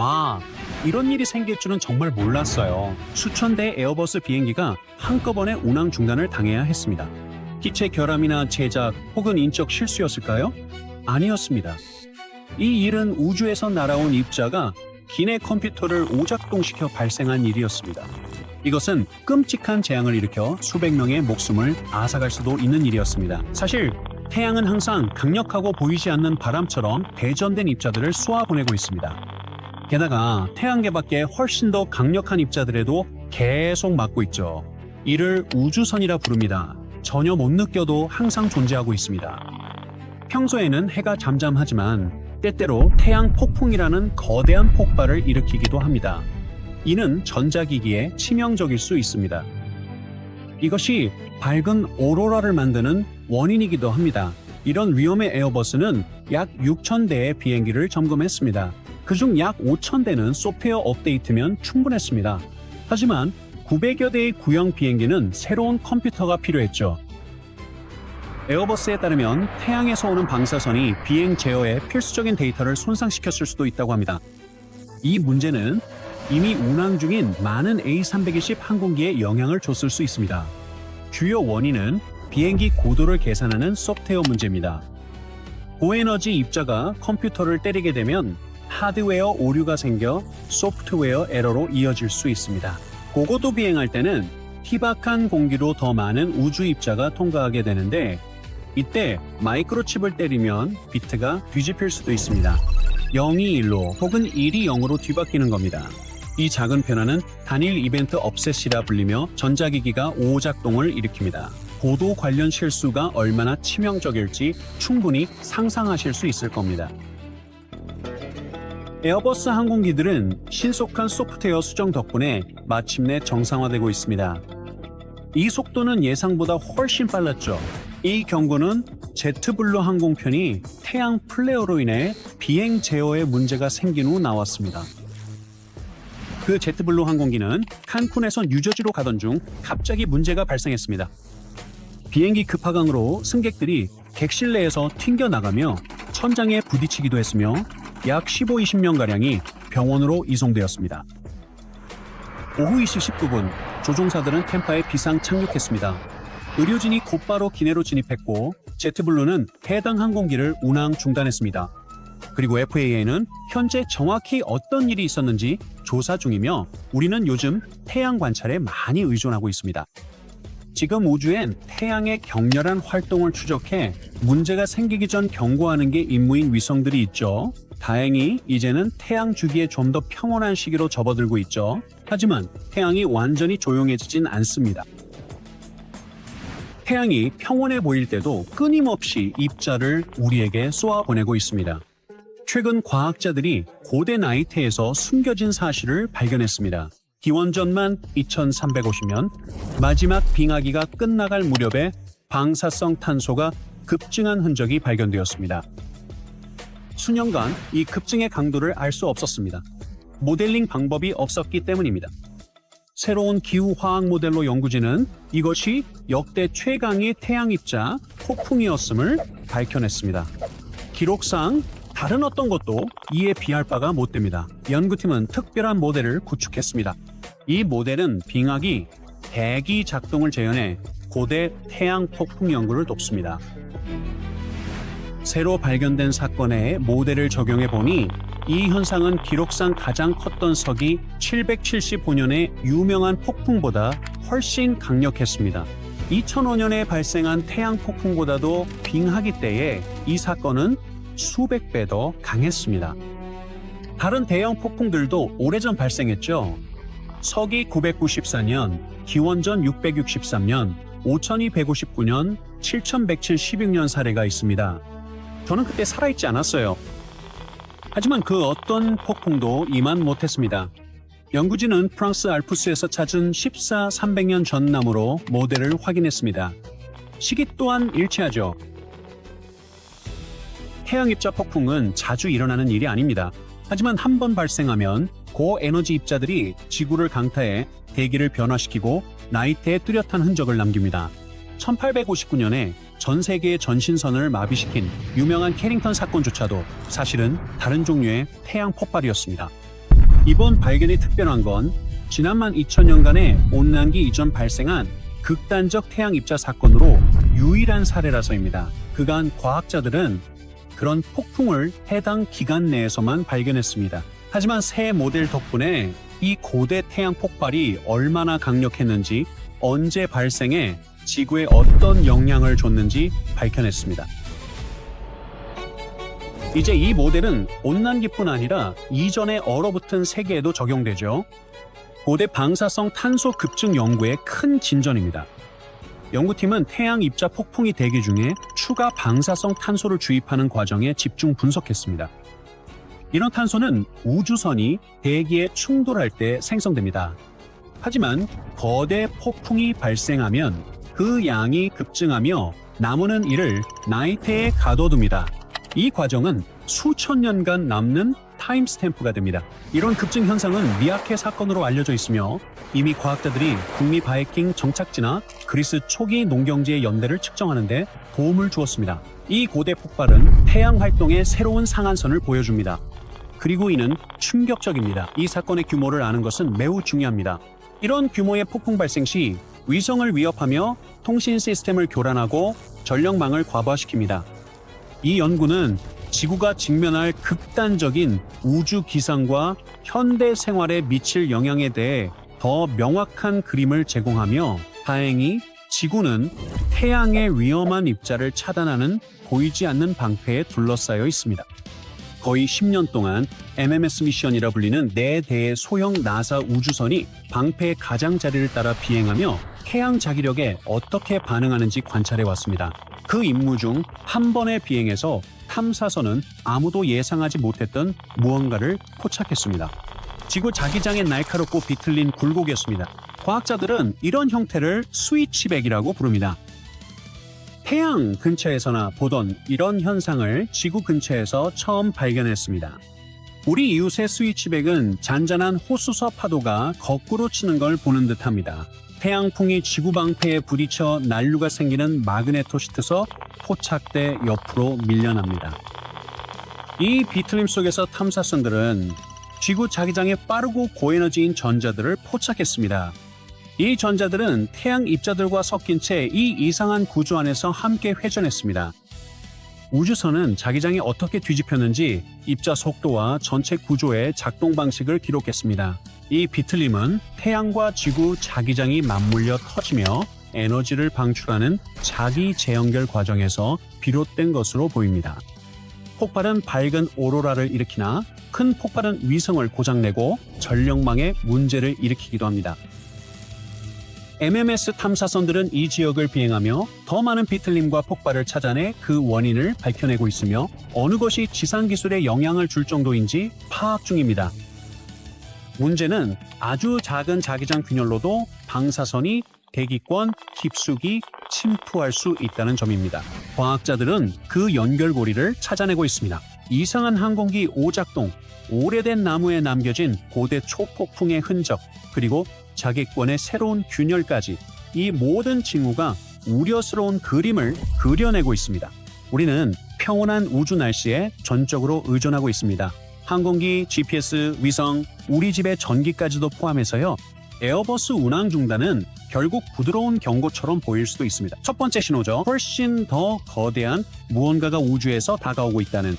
와, 이런 일이 생길 줄은 정말 몰랐어요. 수천 대의 에어버스 비행기가 한꺼번에 운항 중단을 당해야 했습니다. 기체 결함이나 제작 혹은 인적 실수였을까요? 아니었습니다. 이 일은 우주에서 날아온 입자가 기내 컴퓨터를 오작동시켜 발생한 일이었습니다. 이것은 끔찍한 재앙을 일으켜 수백 명의 목숨을 앗아갈 수도 있는 일이었습니다. 사실 태양은 항상 강력하고 보이지 않는 바람처럼 대전된 입자들을 쏘아보내고 있습니다. 게다가 태양계 밖에 훨씬 더 강력한 입자들에도 계속 맞고 있죠. 이를 우주선이라 부릅니다. 전혀 못 느껴도 항상 존재하고 있습니다. 평소에는 해가 잠잠하지만 때때로 태양 폭풍이라는 거대한 폭발을 일으키기도 합니다. 이는 전자기기에 치명적일 수 있습니다. 이것이 밝은 오로라를 만드는 원인이기도 합니다. 이런 위험의 에어버스는 약 6,000대의 비행기를 점검했습니다. 그중 약 5,000대는 소프트웨어 업데이트면 충분했습니다. 하지만 900여 대의 구형 비행기는 새로운 컴퓨터가 필요했죠. 에어버스에 따르면 태양에서 오는 방사선이 비행 제어에 필수적인 데이터를 손상시켰을 수도 있다고 합니다. 이 문제는 이미 운항 중인 많은 A320 항공기에 영향을 줬을 수 있습니다. 주요 원인은 비행기 고도를 계산하는 소프트웨어 문제입니다. 고에너지 입자가 컴퓨터를 때리게 되면 하드웨어 오류가 생겨 소프트웨어 에러로 이어질 수 있습니다. 고고도 비행할 때는 희박한 공기로 더 많은 우주 입자가 통과하게 되는데 이때 마이크로칩을 때리면 비트가 뒤집힐 수도 있습니다. 0이 1로 혹은 1이 0으로 뒤바뀌는 겁니다. 이 작은 변화는 단일 이벤트 업셋이라 불리며 전자기기가 오작동을 일으킵니다. 고도 관련 실수가 얼마나 치명적일지 충분히 상상하실 수 있을 겁니다. 에어버스 항공기들은 신속한 소프트웨어 수정 덕분에 마침내 정상화되고 있습니다. 이 속도는 예상보다 훨씬 빨랐죠. 이 경고는 제트블루 항공편이 태양 플레어로 인해 비행 제어에 문제가 생긴 후 나왔습니다. 그 제트블루 항공기는 칸쿤에서 뉴저지로 가던 중 갑자기 문제가 발생했습니다. 비행기 급하강으로 승객들이 객실 내에서 튕겨나가며 천장에 부딪히기도 했으며 약 15-20명가량이 병원으로 이송되었습니다. 오후 2시 19분, 조종사들은 템파에 비상 착륙했습니다. 의료진이 곧바로 기내로 진입했고 제트블루는 해당 항공기를 운항 중단했습니다. 그리고 FAA는 현재 정확히 어떤 일이 있었는지 조사 중이며 우리는 요즘 태양 관찰에 많이 의존하고 있습니다. 지금 우주엔 태양의 격렬한 활동을 추적해 문제가 생기기 전 경고하는 게 임무인 위성들이 있죠. 다행히 이제는 태양 주기에 좀 더 평온한 시기로 접어들고 있죠. 하지만 태양이 완전히 조용해지진 않습니다. 태양이 평온해 보일 때도 끊임없이 입자를 우리에게 쏘아보내고 있습니다. 최근 과학자들이 고대 나이테에서 숨겨진 사실을 발견했습니다. 기원전만 2350년 마지막 빙하기가 끝나갈 무렵에 방사성 탄소가 급증한 흔적이 발견되었습니다. 수년간 이 급증의 강도를 알 수 없었습니다. 모델링 방법이 없었기 때문입니다. 새로운 기후화학 모델로 연구진은 이것이 역대 최강의 태양 입자 폭풍이었음을 밝혀냈습니다. 기록상 다른 어떤 것도 이에 비할 바가 못 됩니다. 연구팀은 특별한 모델을 구축했습니다. 이 모델은 빙하기, 대기 작동을 재현해 고대 태양 폭풍 연구를 돕습니다. 새로 발견된 사건에 모델을 적용해 보니 이 현상은 기록상 가장 컸던 서기 775년의 유명한 폭풍보다 훨씬 강력했습니다. 2005년에 발생한 태양 폭풍보다도 빙하기 때에 이 사건은 수백 배 더 강했습니다. 다른 대형 폭풍들도 오래전 발생했죠. 서기 994년, 기원전 663년, 5259년, 7176년 사례가 있습니다. 저는 그때 살아있지 않았어요. 하지만 그 어떤 폭풍도 이만 못했습니다. 연구진은 프랑스 알프스에서 찾은 14,300년 전 나무로 모델을 확인했습니다. 시기 또한 일치하죠. 태양 입자 폭풍은 자주 일어나는 일이 아닙니다. 하지만 한 번 발생하면 고에너지 입자들이 지구를 강타해 대기를 변화시키고 나이테에 뚜렷한 흔적을 남깁니다. 1859년에 전 세계의 전신선을 마비시킨 유명한 캐링턴 사건조차도 사실은 다른 종류의 태양 폭발이었습니다. 이번 발견이 특별한 건 지난 2000년간의 온난기 이전 발생한 극단적 태양 입자 사건으로 유일한 사례라서입니다. 그간 과학자들은 그런 폭풍을 해당 기간 내에서만 발견했습니다. 하지만 새 모델 덕분에 이 고대 태양 폭발이 얼마나 강력했는지, 언제 발생해 지구에 어떤 영향을 줬는지 밝혀냈습니다. 이제 이 모델은 온난기뿐 아니라 이전에 얼어붙은 세계에도 적용되죠. 고대 방사성 탄소 급증 연구의 큰 진전입니다. 연구팀은 태양 입자 폭풍이 대기 중에 추가 방사성 탄소를 주입하는 과정에 집중 분석했습니다. 이런 탄소는 우주선이 대기에 충돌할 때 생성됩니다. 하지만 거대 폭풍이 발생하면 그 양이 급증하며 나무는 이를 나이테에 가둬둡니다. 이 과정은 수천 년간 남는 타임스탬프가 됩니다. 이런 급증 현상은 미야케 사건으로 알려져 있으며 이미 과학자들이 북미 바이킹 정착지나 그리스 초기 농경지의 연대를 측정하는 데 도움을 주었습니다. 이 고대 폭발은 태양 활동의 새로운 상한선을 보여줍니다. 그리고 이는 충격적입니다. 이 사건의 규모를 아는 것은 매우 중요합니다. 이런 규모의 폭풍 발생 시 위성을 위협하며 통신 시스템을 교란하고 전력망을 과부하시킵니다. 이 연구는 지구가 직면할 극단적인 우주 기상과 현대 생활에 미칠 영향에 대해 더 명확한 그림을 제공하며 다행히 지구는 태양의 위험한 입자를 차단하는 보이지 않는 방패에 둘러싸여 있습니다. 거의 10년 동안 MMS 미션이라 불리는 4대의 소형 나사 우주선이 방패의 가장자리를 따라 비행하며 태양 자기력에 어떻게 반응하는지 관찰해 왔습니다. 그 임무 중 한 번의 비행에서 탐사선은 아무도 예상하지 못했던 무언가를 포착했습니다. 지구 자기장에 날카롭고 비틀린 굴곡이었습니다. 과학자들은 이런 형태를 스위치백이라고 부릅니다. 태양 근처에서나 보던 이런 현상을 지구 근처에서 처음 발견했습니다. 우리 이웃의 스위치백은 잔잔한 호수서 파도가 거꾸로 치는 걸 보는 듯합니다. 태양풍이 지구 방패에 부딪혀 난류가 생기는 마그네토시트서 포착대 옆으로 밀려납니다. 이 비틀림 속에서 탐사선들은 지구 자기장에 빠르고 고에너지인 전자들을 포착했습니다. 이 전자들은 태양 입자들과 섞인 채 이 이상한 구조 안에서 함께 회전했습니다. 우주선은 자기장이 어떻게 뒤집혔는지 입자 속도와 전체 구조의 작동 방식을 기록했습니다. 이 비틀림은 태양과 지구 자기장이 맞물려 터지며 에너지를 방출하는 자기 재연결 과정에서 비롯된 것으로 보입니다. 폭발은 밝은 오로라를 일으키나 큰 폭발은 위성을 고장내고 전력망에 문제를 일으키기도 합니다. MMS 탐사선들은 이 지역을 비행하며 더 많은 비틀림과 폭발을 찾아내 그 원인을 밝혀내고 있으며 어느 것이 지상 기술에 영향을 줄 정도인지 파악 중입니다. 문제는 아주 작은 자기장 균열로도 방사선이 대기권 깊숙이 침투할 수 있다는 점입니다. 과학자들은 그 연결고리를 찾아내고 있습니다. 이상한 항공기 오작동, 오래된 나무에 남겨진 고대 초폭풍의 흔적, 그리고 자객권의 새로운 균열까지 이 모든 징후가 우려스러운 그림을 그려내고 있습니다. 우리는 평온한 우주 날씨에 전적으로 의존하고 있습니다. 항공기, GPS, 위성, 우리 집의 전기까지도 포함해서요. 에어버스 운항 중단은 결국 부드러운 경고처럼 보일 수도 있습니다. 첫 번째 신호죠. 훨씬 더 거대한 무언가가 우주에서 다가오고 있다는